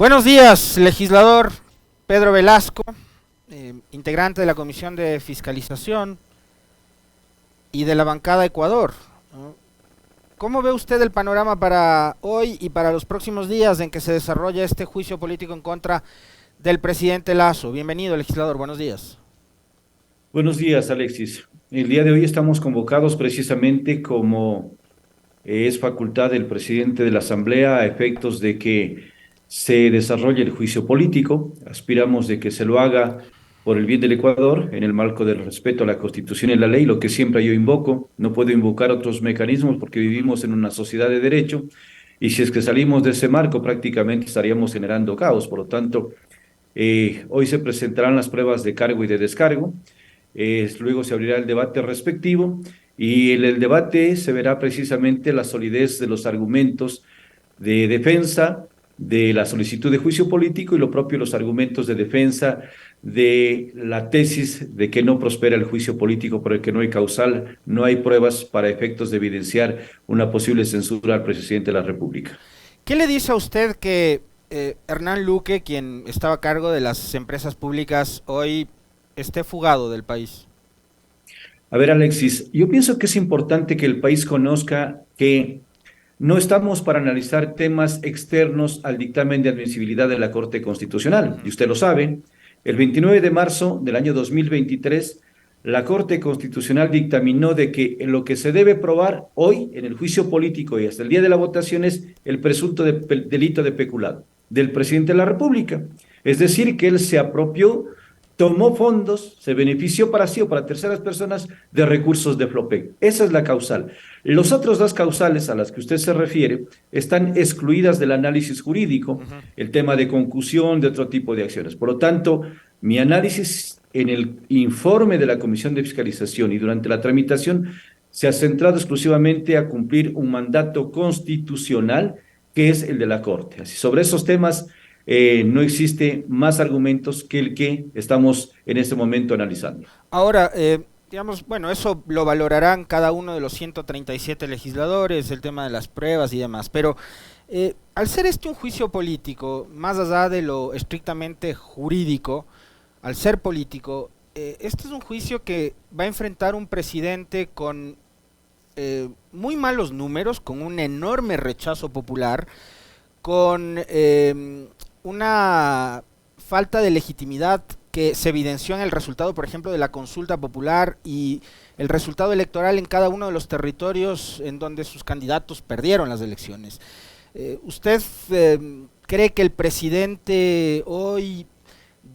Buenos días, legislador Pedro Velasco, integrante de la Comisión de Fiscalización y de la bancada Ecuador, ¿no? ¿Cómo ve usted el panorama para hoy y para los próximos días en que se desarrolla este juicio político en contra del presidente Lasso? Bienvenido, legislador, buenos días. Buenos días, Alexis. El día de hoy estamos convocados precisamente como es facultad del presidente de la Asamblea a efectos de que se desarrolle el juicio político. Aspiramos de que se lo haga por el bien del Ecuador, en el marco del respeto a la Constitución y la ley, lo que siempre yo invoco. No puedo invocar otros mecanismos porque vivimos en una sociedad de derecho y si es que salimos de ese marco prácticamente estaríamos generando caos. Por lo tanto, hoy se presentarán las pruebas de cargo y de descargo. Luego se abrirá el debate respectivo y en el debate se verá precisamente la solidez de los argumentos de defensa de la solicitud de juicio político y lo propio los argumentos de defensa de la tesis de que no prospera el juicio político por el que no hay causal, no hay pruebas para efectos de evidenciar una posible censura al presidente de la República. ¿Qué le dice a usted que Hernán Luque, quien estaba a cargo de las empresas públicas, hoy esté fugado del país? A ver, Alexis, yo pienso que es importante que el país conozca que no estamos para analizar temas externos al dictamen de admisibilidad de la Corte Constitucional. Y usted lo sabe, el 29 de marzo del año 2023, la Corte Constitucional dictaminó de que lo que se debe probar hoy en el juicio político y hasta el día de la votación es el presunto delito de peculado del presidente de la República. Es decir, que él se apropió, tomó fondos, se benefició para sí o para terceras personas de recursos de FLOPEC. Esa es la causal. Los otros dos causales a las que usted se refiere están excluidas del análisis jurídico, el tema de concusión, de otro tipo de acciones. Por lo tanto, mi análisis en el informe de la Comisión de Fiscalización y durante la tramitación se ha centrado exclusivamente a cumplir un mandato constitucional que es el de la Corte. Así, sobre esos temas no existe más argumentos que el que estamos en este momento analizando. Ahora, digamos, bueno, eso lo valorarán cada uno de los 137 legisladores, el tema de las pruebas y demás, pero al ser este un juicio político, más allá de lo estrictamente jurídico, al ser político, este es un juicio que va a enfrentar un presidente con muy malos números, con un enorme rechazo popular, con una falta de legitimidad que se evidenció en el resultado, por ejemplo, de la consulta popular y el resultado electoral en cada uno de los territorios en donde sus candidatos perdieron las elecciones. ¿Usted cree que el presidente hoy,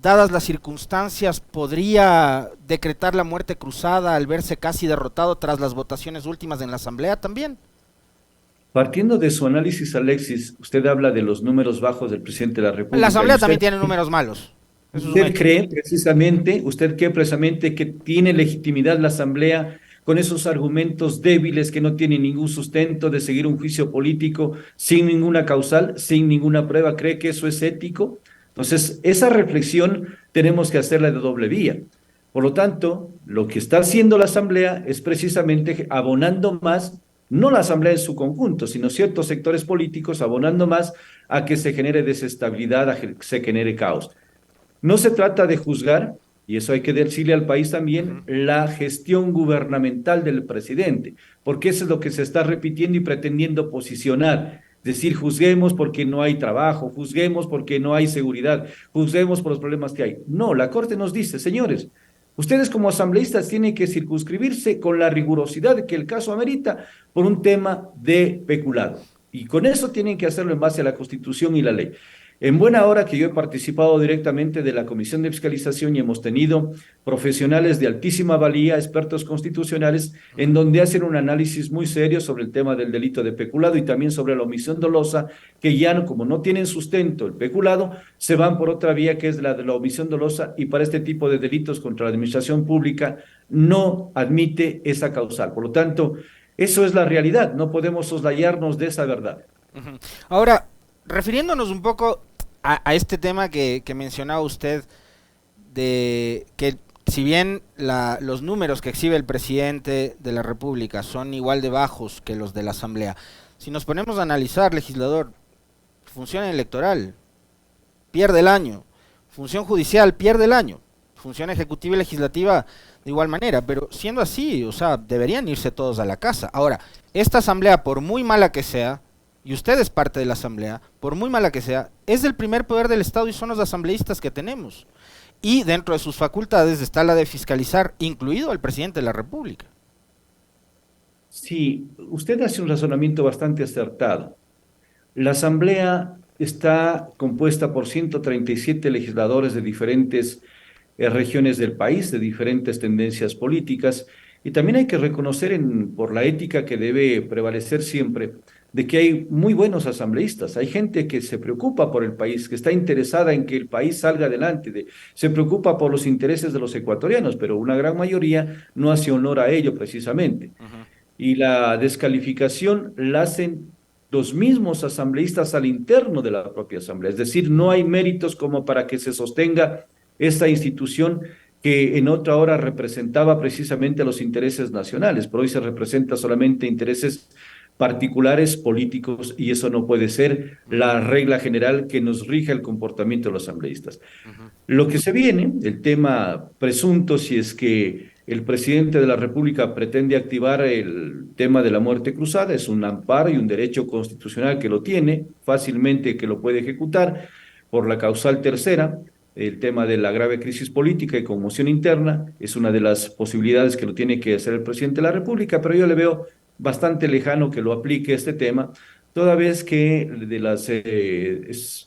dadas las circunstancias, podría decretar la muerte cruzada al verse casi derrotado tras las votaciones últimas en la Asamblea también? Partiendo de su análisis, Alexis, usted habla de los números bajos del presidente de la La República y Asamblea también tiene números malos, eso es un hecho. usted cree precisamente que tiene legitimidad la Asamblea con esos argumentos débiles que no tienen ningún sustento de seguir un juicio político sin ninguna causal, sin ninguna prueba. ¿Cree que eso es ético? Entonces, esa reflexión tenemos que hacerla de doble vía. Por lo tanto, lo que está haciendo la Asamblea es precisamente abonando más, no la Asamblea en su conjunto, sino ciertos sectores políticos abonando más a que se genere desestabilidad, a que se genere caos. No se trata de juzgar, y eso hay que decirle al país también, la gestión gubernamental del presidente, porque eso es lo que se está repitiendo y pretendiendo posicionar. Es decir, juzguemos porque no hay trabajo, juzguemos porque no hay seguridad, juzguemos por los problemas que hay. No, la Corte nos dice, señores, ustedes como asambleístas tienen que circunscribirse con la rigurosidad que el caso amerita por un tema de peculado. Y con eso tienen que hacerlo en base a la Constitución y la ley. En buena hora que yo he participado directamente de la Comisión de Fiscalización y hemos tenido profesionales de altísima valía, expertos constitucionales, en donde hacen un análisis muy serio sobre el tema del delito de peculado y también sobre la omisión dolosa, que ya no, como no tienen sustento el peculado, se van por otra vía que es la de la omisión dolosa y para este tipo de delitos contra la administración pública no admite esa causal. Por lo tanto, eso es la realidad, no podemos soslayarnos de esa verdad. Ahora, refiriéndonos un poco a este tema que mencionaba usted, de que si bien los números que exhibe el presidente de la República son igual de bajos que los de la Asamblea, si nos ponemos a analizar, legislador, función electoral, pierde el año, función judicial pierde el año, función ejecutiva y legislativa de igual manera, pero siendo así, o sea, deberían irse todos a la casa. Ahora, esta asamblea, por muy mala que sea, y usted es parte de la asamblea, por muy mala que sea, es el primer poder del Estado y son los asambleístas que tenemos. Y dentro de sus facultades está la de fiscalizar, incluido al presidente de la República. Sí, usted hace un razonamiento bastante acertado. La Asamblea está compuesta por 137 legisladores de diferentes regiones del país, de diferentes tendencias políticas, y también hay que reconocer por la ética que debe prevalecer siempre, de que hay muy buenos asambleístas, hay gente que se preocupa por el país, que está interesada en que el país salga adelante, se preocupa por los intereses de los ecuatorianos, pero una gran mayoría no hace honor a ello precisamente. Ujú. Y la descalificación la hacen los mismos asambleístas al interno de la propia asamblea. Es decir, no hay méritos como para que se sostenga esta institución que en otra hora representaba precisamente los intereses nacionales, pero hoy se representa solamente intereses particulares políticos y eso no puede ser Ujú. la regla general que nos rija el comportamiento de los asambleístas. Ujú. Lo que se viene, el tema presunto, si es que el presidente de la República pretende activar el tema de la muerte cruzada, es un amparo y un derecho constitucional que lo tiene, fácilmente que lo puede ejecutar por la causal tercera. El tema de la grave crisis política y conmoción interna es una de las posibilidades que lo tiene que hacer el presidente de la República, pero yo le veo bastante lejano que lo aplique este tema toda vez que de las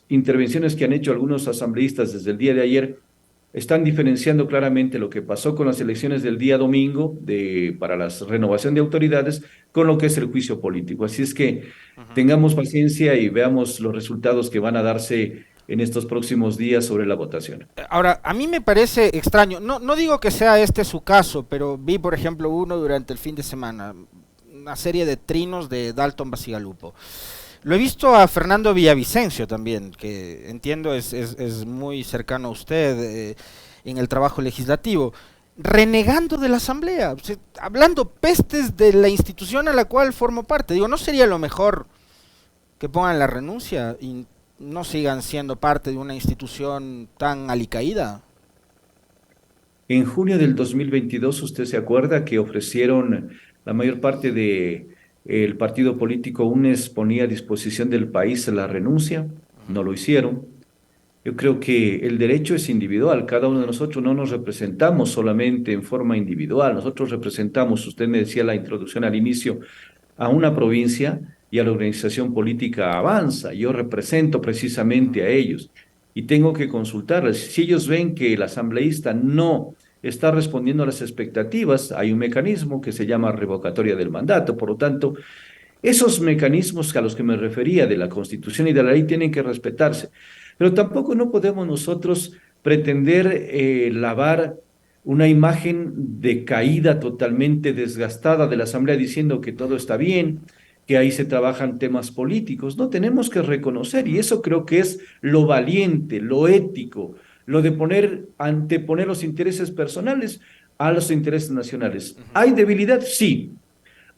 intervenciones que han hecho algunos asambleístas desde el día de ayer están diferenciando claramente lo que pasó con las elecciones del día domingo para la renovación de autoridades con lo que es el juicio político. Así es que Ujú. tengamos paciencia y veamos los resultados que van a darse en estos próximos días sobre la votación. Ahora, a mí me parece extraño, no digo que sea este su caso, pero vi, por ejemplo, uno durante el fin de semana, una serie de trinos de Dalton Basigalupo. Lo he visto a Fernando Villavicencio también, que entiendo es muy cercano a usted en el trabajo legislativo, renegando de la Asamblea, o sea, hablando pestes de la institución a la cual formo parte. Digo, ¿no sería lo mejor que pongan la renuncia y no sigan siendo parte de una institución tan alicaída? En junio del 2022, usted se acuerda que ofrecieron la mayor parte de el partido político UNES ponía a disposición del país la renuncia, no lo hicieron. Yo creo que el derecho es individual, cada uno de nosotros no nos representamos solamente en forma individual, nosotros representamos, usted me decía la introducción al inicio, a una provincia y a la organización política Avanza. Yo represento precisamente a ellos y tengo que consultarles. Si ellos ven que el asambleísta no está respondiendo a las expectativas, hay un mecanismo que se llama revocatoria del mandato. Por lo tanto, esos mecanismos a los que me refería de la Constitución y de la ley tienen que respetarse. Pero tampoco no podemos nosotros pretender lavar una imagen de caída totalmente desgastada de la Asamblea diciendo que todo está bien, que ahí se trabajan temas políticos. No tenemos que reconocer, y eso creo que es lo valiente, lo ético, lo de anteponer los intereses personales a los intereses nacionales. ¿Hay debilidad? Sí.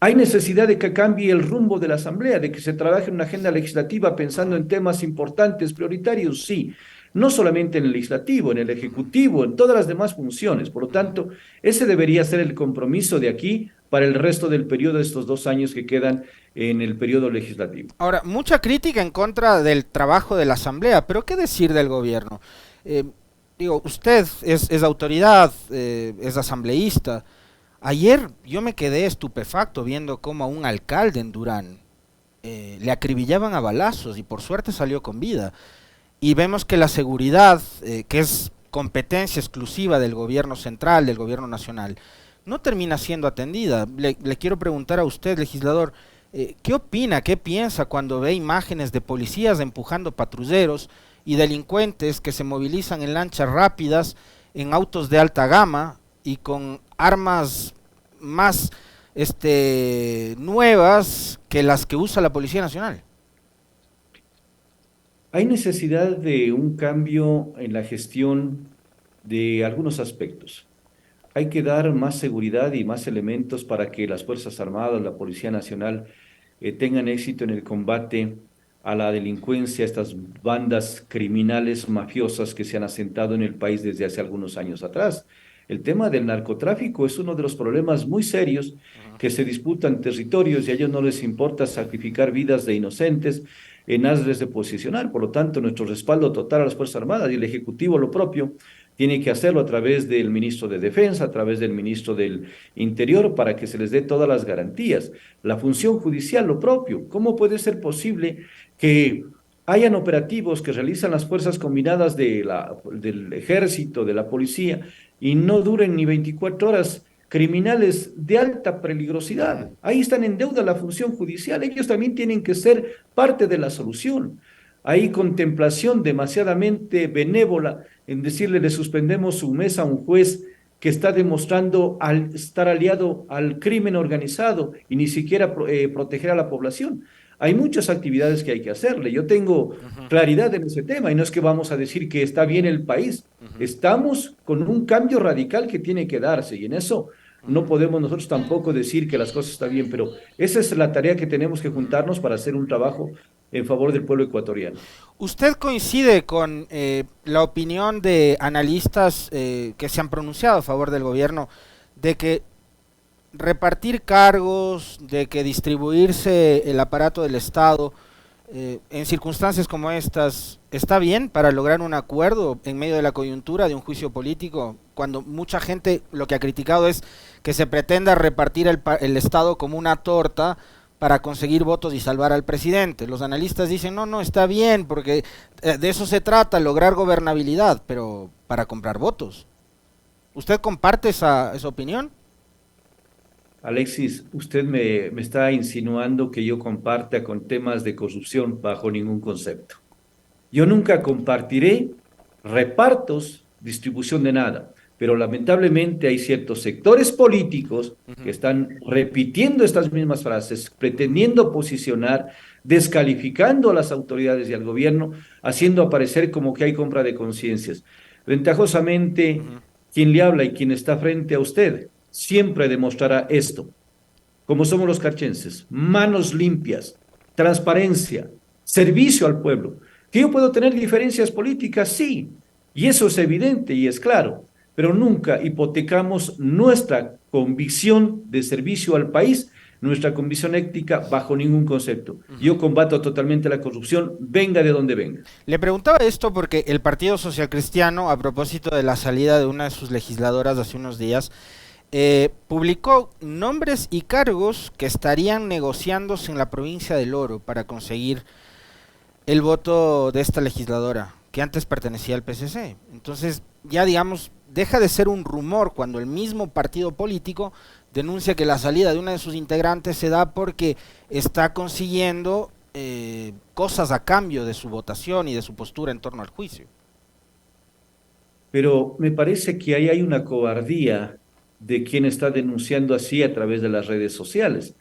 ¿Hay necesidad de que cambie el rumbo de la Asamblea, de que se trabaje en una agenda legislativa pensando en temas importantes, prioritarios? Sí, no solamente en el legislativo, en el ejecutivo, en todas las demás funciones. Por lo tanto, ese debería ser el compromiso de aquí para el resto del periodo de estos 2 años que quedan en el periodo legislativo. Ahora, mucha crítica en contra del trabajo de la Asamblea, pero ¿qué decir del gobierno? Eh, Digo, usted es autoridad, es asambleísta. Ayer yo me quedé estupefacto viendo cómo a un alcalde en Durán le acribillaban a balazos y por suerte salió con vida. Y vemos que la seguridad, que es competencia exclusiva del gobierno central, del gobierno nacional, no termina siendo atendida. Le quiero preguntar a usted, legislador, ¿qué opina, qué piensa cuando ve imágenes de policías empujando patrulleros y delincuentes que se movilizan en lanchas rápidas, en autos de alta gama y con armas más nuevas que las que usa la Policía Nacional? Hay necesidad de un cambio en la gestión de algunos aspectos. Hay que dar más seguridad y más elementos para que las Fuerzas Armadas, la Policía Nacional, tengan éxito en el combate a la delincuencia, a estas bandas criminales mafiosas que se han asentado en el país desde hace algunos años atrás. El tema del narcotráfico es uno de los problemas muy serios que se disputan territorios y a ellos no les importa sacrificar vidas de inocentes en aras de posicionar. Por lo tanto, nuestro respaldo total a las Fuerzas Armadas y el Ejecutivo lo propio tiene que hacerlo a través del ministro de Defensa, a través del ministro del Interior, para que se les dé todas las garantías. La función judicial, lo propio. ¿Cómo puede ser posible que hayan operativos que realizan las fuerzas combinadas del ejército, de la policía, y no duren ni 24 horas? Criminales de alta peligrosidad. Ahí están en deuda la función judicial. Ellos también tienen que ser parte de la solución. Hay contemplación demasiadamente benévola en decirle le suspendemos su mes a un juez que está demostrando estar aliado al crimen organizado y ni siquiera proteger a la población. Hay muchas actividades que hay que hacerle. Yo tengo claridad en ese tema y no es que vamos a decir que está bien el país. Estamos con un cambio radical que tiene que darse y en eso no podemos nosotros tampoco decir que las cosas están bien, pero esa es la tarea que tenemos que juntarnos para hacer un trabajo en favor del pueblo ecuatoriano. ¿Usted coincide con la opinión de analistas que se han pronunciado a favor del gobierno de que repartir cargos, de que distribuirse el aparato del Estado en circunstancias como estas está bien para lograr un acuerdo en medio de la coyuntura de un juicio político, cuando mucha gente lo que ha criticado es que se pretenda repartir el Estado como una torta para conseguir votos y salvar al presidente? Los analistas dicen, no, está bien, porque de eso se trata, lograr gobernabilidad, pero para comprar votos. ¿Usted comparte esa opinión? Alexis, usted me está insinuando que yo comparta con temas de corrupción bajo ningún concepto. Yo nunca compartiré repartos, distribución de nada, pero lamentablemente hay ciertos sectores políticos que están repitiendo estas mismas frases, pretendiendo posicionar, descalificando a las autoridades y al gobierno, haciendo aparecer como que hay compra de conciencias. Ventajosamente, quien le habla y quien está frente a usted siempre demostrará esto. Como somos los carchenses, manos limpias, transparencia, servicio al pueblo. ¿Que yo puedo tener diferencias políticas? Sí, y eso es evidente y es claro, pero nunca hipotecamos nuestra convicción de servicio al país, nuestra convicción ética bajo ningún concepto. Yo combato totalmente la corrupción, venga de donde venga. Le preguntaba esto porque el Partido Social Cristiano, a propósito de la salida de una de sus legisladoras hace unos días, publicó nombres y cargos que estarían negociándose en la provincia del Oro para conseguir el voto de esta legisladora, que antes pertenecía al PCC. Entonces, ya digamos, deja de ser un rumor cuando el mismo partido político denuncia que la salida de una de sus integrantes se da porque está consiguiendo cosas a cambio de su votación y de su postura en torno al juicio. Pero me parece que ahí hay una cobardía de quien está denunciando así a través de las redes sociales.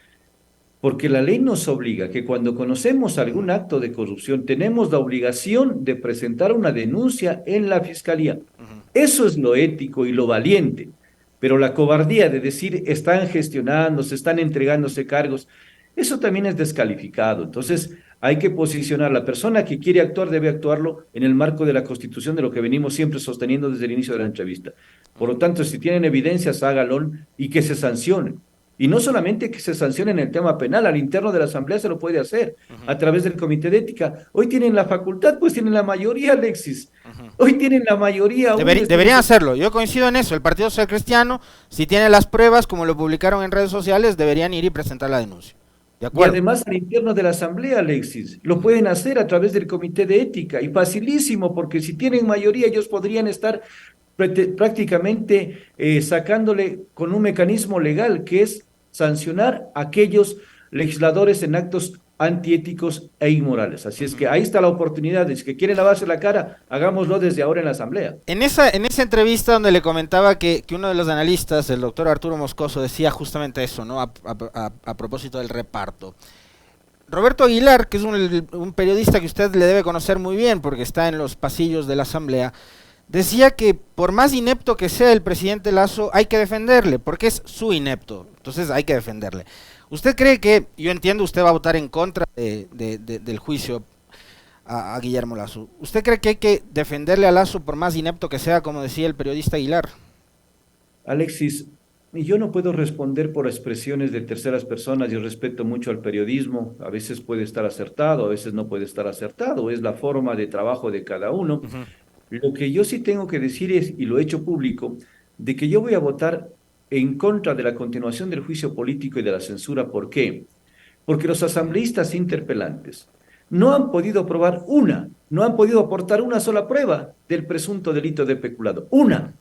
Porque la ley nos obliga que cuando conocemos algún acto de corrupción tenemos la obligación de presentar una denuncia en la fiscalía. Eso es lo ético y lo valiente. Pero la cobardía de decir están gestionando, se están entregándose cargos, eso también es descalificado. Entonces hay que posicionar, la persona que quiere actuar debe actuarlo en el marco de la Constitución, de lo que venimos siempre sosteniendo desde el inicio de la entrevista. Por lo tanto, si tienen evidencias, hágalo y que se sancionen. Y no solamente que se sancione en el tema penal, al interno de la Asamblea se lo puede hacer, a través del Comité de Ética. Hoy tienen la facultad, pues tienen la mayoría, Alexis. Hoy tienen la mayoría. Deberían hacerlo, yo coincido en eso. El Partido Social Cristiano, si tiene las pruebas, como lo publicaron en redes sociales, deberían ir y presentar la denuncia. ¿De acuerdo? Y además al interno de la Asamblea, Alexis, lo pueden hacer a través del Comité de Ética. Y facilísimo, porque si tienen mayoría, ellos podrían estar prácticamente sacándole con un mecanismo legal que es sancionar a aquellos legisladores en actos antiéticos e inmorales. Así es que ahí está la oportunidad. Si que quieren lavarse la cara, hagámoslo desde ahora en la Asamblea. En esa entrevista donde le comentaba que uno de los analistas, el doctor Arturo Moscoso, decía justamente eso, ¿no? A propósito del reparto. Roberto Aguilar, que es un periodista que usted le debe conocer muy bien porque está en los pasillos de la Asamblea, decía que por más inepto que sea el presidente Lasso, hay que defenderle, porque es su inepto, entonces hay que defenderle. ¿Usted cree que, yo entiendo, usted va a votar en contra del juicio, a Guillermo Lasso. ¿Usted cree que hay que defenderle a Lasso por más inepto que sea, como decía el periodista Aguilar? Alexis, yo no puedo responder por expresiones de terceras personas. Yo respeto mucho al periodismo. A veces puede estar acertado, a veces no puede estar acertado. Es la forma de trabajo de cada uno. Ujú. Lo que yo sí tengo que decir es, y lo he hecho público, de que yo voy a votar en contra de la continuación del juicio político y de la censura. ¿Por qué? Porque los asambleístas interpelantes no han podido probar no han podido aportar una sola prueba del presunto delito de peculado. Una.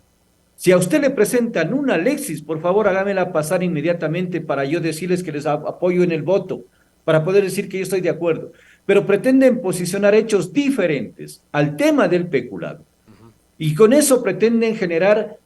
Si a usted le presentan una Alexis, por favor hágamela pasar inmediatamente para yo decirles que les apoyo en el voto, para poder decir que yo estoy de acuerdo. Pero pretenden posicionar hechos diferentes al tema del peculado. Y con eso pretenden generar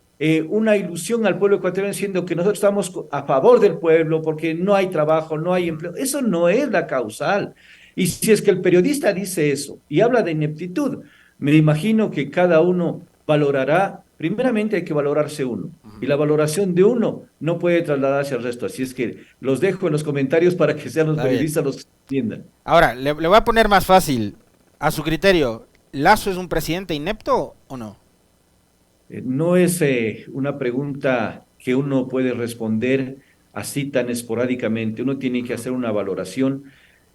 una ilusión al pueblo ecuatoriano diciendo que nosotros estamos a favor del pueblo porque no hay trabajo, no hay empleo. Eso no es la causal. Y si es que el periodista dice eso y habla de ineptitud, me imagino que cada uno valorará, primeramente hay que valorarse uno. Y la valoración de uno no puede trasladarse al resto. Así es que los dejo en los comentarios para que sean los Está bien. periodistas los que entiendan. Ahora, le voy a poner más fácil. A su criterio, ¿Lasso es un presidente inepto o no? No es una pregunta que uno puede responder así tan esporádicamente. Uno tiene que hacer una valoración.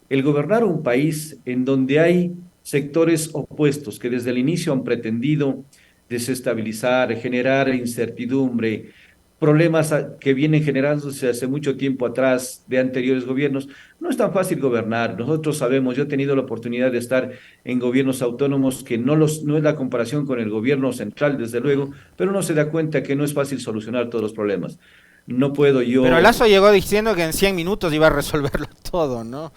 El gobernar un país en donde hay sectores opuestos que desde el inicio han pretendido desestabilizar, generar incertidumbre, problemas que vienen generándose hace mucho tiempo atrás de anteriores gobiernos, no es tan fácil gobernar. Nosotros sabemos, yo he tenido la oportunidad de estar en gobiernos autónomos que no es la comparación con el gobierno central, desde luego, pero uno se da cuenta que no es fácil solucionar todos los problemas. No puedo Pero yo. Lasso llegó diciendo que en 100 minutos iba a resolverlo todo, ¿no?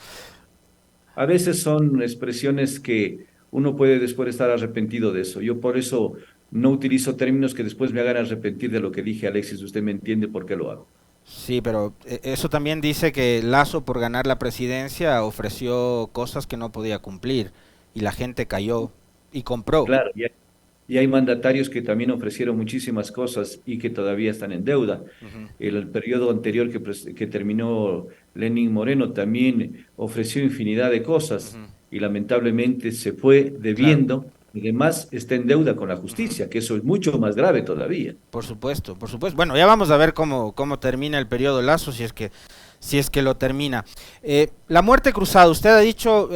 A veces son expresiones que uno puede después estar arrepentido de eso. Yo por eso no utilizo términos que después me hagan arrepentir de lo que dije, Alexis. Usted me entiende por qué lo hago. Sí, pero eso también dice que Lasso por ganar la presidencia ofreció cosas que no podía cumplir y la gente cayó y compró. Claro, y hay mandatarios que también ofrecieron muchísimas cosas y que todavía están en deuda. Ujú, El periodo anterior que terminó Lenín Moreno también ofreció infinidad de cosas ujú. y lamentablemente se fue Claro. debiendo y además está en deuda con la Ujú. justicia, que eso es mucho más grave todavía. Por supuesto, por supuesto. Bueno, ya vamos a ver cómo termina el periodo Lasso, si es que lo termina. La muerte cruzada, usted ha dicho,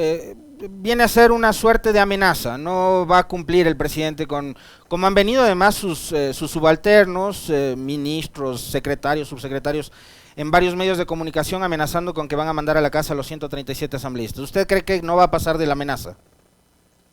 viene a ser una suerte de amenaza. No va a cumplir el presidente como han venido además sus subalternos, ministros, secretarios, subsecretarios, en varios medios de comunicación amenazando con que van a mandar a la casa a los 137 asambleístas. ¿Usted cree que no va a pasar de la amenaza?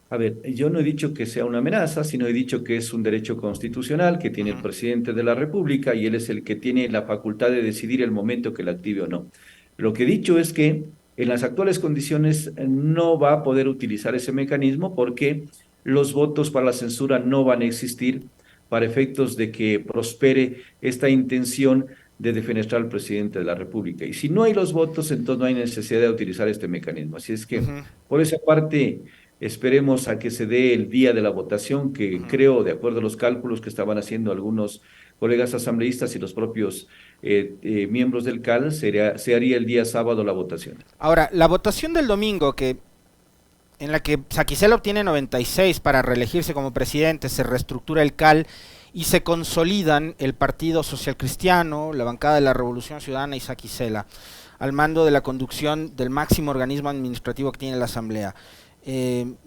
A ver, yo no he dicho que sea una amenaza, sino he dicho que es un derecho constitucional que tiene el Ujú, presidente de la República y él es el que tiene la facultad de decidir el momento que la active o no. Lo que he dicho es que en las actuales condiciones no va a poder utilizar ese mecanismo porque los votos para la censura no van a existir para efectos de que prospere esta intención de defenestrar al presidente de la República. Y si no hay los votos, entonces no hay necesidad de utilizar este mecanismo. Así es que, ujú, por esa parte, esperemos a que se dé el día de la votación, que ujú. creo, de acuerdo a los cálculos que estaban haciendo algunos colegas asambleístas y los propios miembros del CAL, se haría el día sábado la votación. Ahora, la votación del domingo, en la que Saquicela obtiene 96 para reelegirse como presidente, se reestructura el CAL y se consolidan el Partido Social Cristiano, la bancada de la Revolución Ciudadana y Saquicela, al mando de la conducción del máximo organismo administrativo que tiene la Asamblea.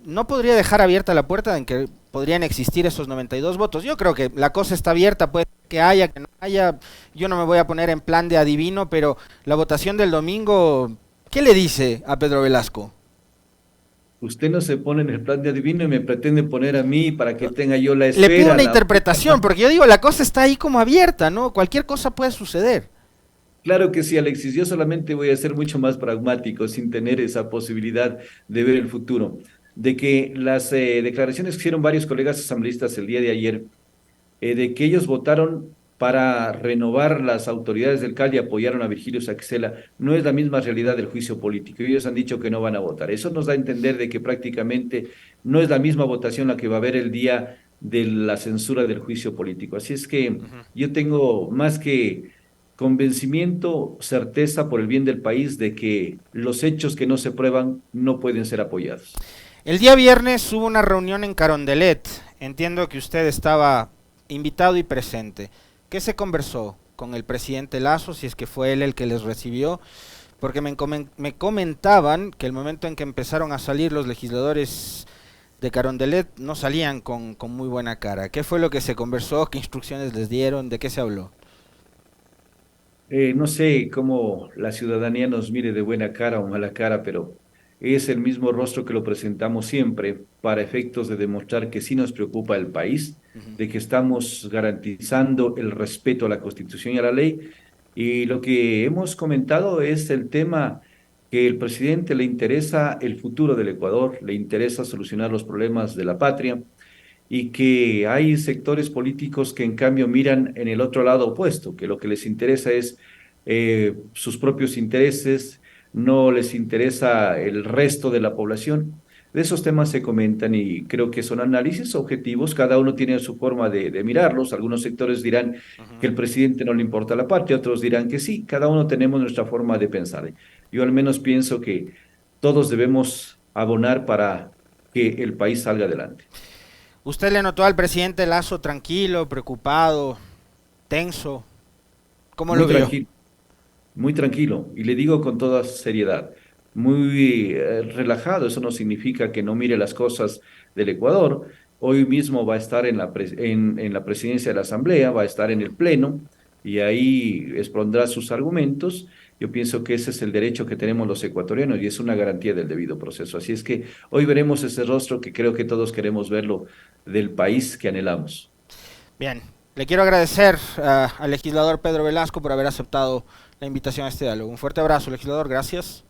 ¿No podría dejar abierta la puerta en que podrían existir esos 92 votos? Yo creo que la cosa está abierta, puede que haya, que no haya. Yo no me voy a poner en plan de adivino, pero la votación del domingo, ¿qué le dice a Pedro Velasco? Usted no se pone en el plan de adivino y me pretende poner a mí para que tenga yo la Le pido esfera, una la. interpretación, porque yo digo, la cosa está ahí como abierta, ¿no? Cualquier cosa puede suceder. Claro que sí, Alexis. Yo solamente voy a ser mucho más pragmático sin tener esa posibilidad de ver el futuro. De que las declaraciones que hicieron varios colegas asambleístas el día de ayer, de que ellos votaron para renovar las autoridades del CAL y apoyaron a Virgilio Saquicela, no es la misma realidad del juicio político. Ellos han dicho que no van a votar. Eso nos da a entender de que prácticamente no es la misma votación la que va a haber el día de la censura del juicio político. Así es que Ujú. yo tengo más que convencimiento, certeza por el bien del país de que los hechos que no se prueban no pueden ser apoyados. El día viernes hubo una reunión en Carondelet. Entiendo que usted estaba invitado y presente. ¿Qué se conversó con el presidente Lasso, si es que fue él el que les recibió? Porque me comentaban que el momento en que empezaron a salir los legisladores de Carondelet no salían con muy buena cara. ¿Qué fue lo que se conversó? ¿Qué instrucciones les dieron? ¿De qué se habló? No sé cómo la ciudadanía nos mire de buena cara o mala cara, pero es el mismo rostro que lo presentamos siempre para efectos de demostrar que sí nos preocupa el país, Ujú. de que estamos garantizando el respeto a la Constitución y a la ley. Y lo que hemos comentado es el tema que el presidente le interesa el futuro del Ecuador, le interesa solucionar los problemas de la patria y que hay sectores políticos que en cambio miran en el otro lado opuesto, que lo que les interesa es sus propios intereses, no les interesa el resto de la población. De esos temas se comentan y creo que son análisis objetivos, cada uno tiene su forma de mirarlos, algunos sectores dirán que Ujú. el presidente no le importa la patria, otros dirán que sí, cada uno tenemos nuestra forma de pensar. Yo al menos pienso que todos debemos abonar para que el país salga adelante. ¿Usted le notó al presidente Lasso tranquilo, preocupado, tenso? ¿Cómo Muy lo vio? tranquilo. Muy tranquilo, y le digo con toda seriedad, muy relajado. Eso no significa que no mire las cosas del Ecuador. Hoy mismo va a estar en la presidencia de la Asamblea, va a estar en el Pleno y ahí expondrá sus argumentos. Yo pienso que ese es el derecho que tenemos los ecuatorianos y es una garantía del debido proceso. Así es que hoy veremos ese rostro que creo que todos queremos verlo del país que anhelamos. Bien, le quiero agradecer al legislador Pedro Velasco por haber aceptado la invitación a este diálogo. Un fuerte abrazo, legislador, gracias.